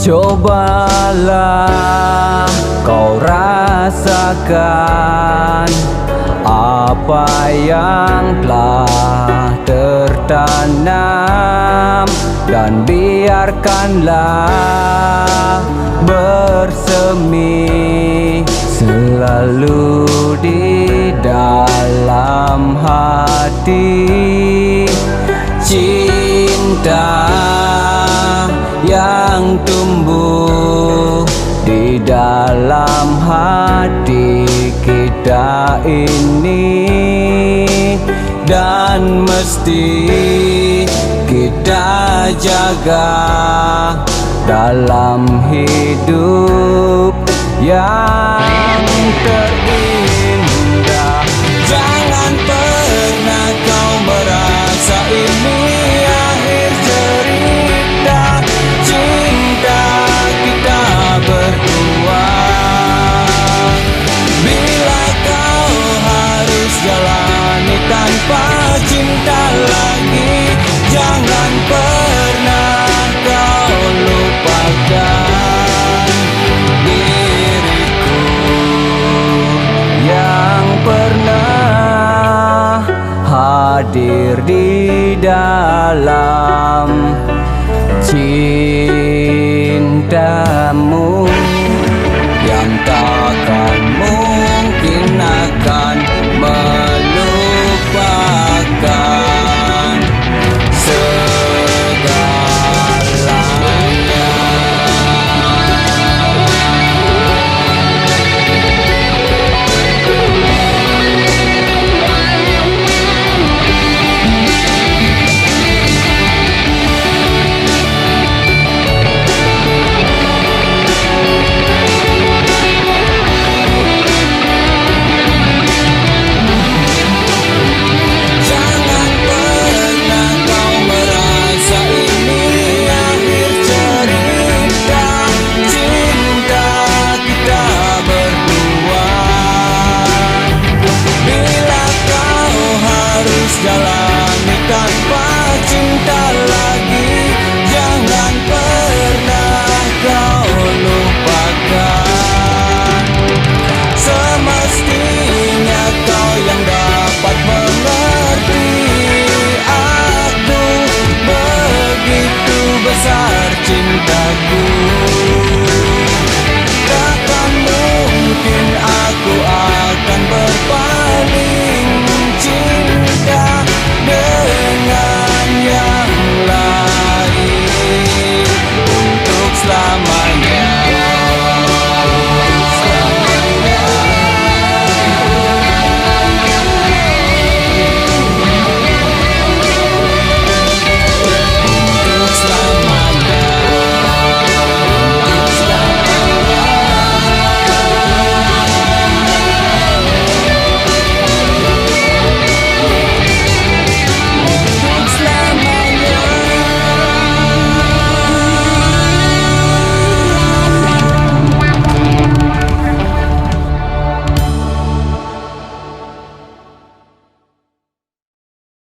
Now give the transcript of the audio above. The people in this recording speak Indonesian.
Cobalah kau rasakan apa yang telah tertanam, dan biarkanlah bersemi selalu di dalam hati. Cinta yang tumbuh di dalam hati kita ini, dan mesti kita jaga dalam hidup yang terindah. Jangan pernah kau merasa ini akhir cerita cinta kita berdua. Bila kau harus jalani tanpa cinta lagi, jangan pernah kau lupakan diriku yang pernah hadir di dalam cintamu, yang takkan mungkin akan melupakan segalanya. Jalan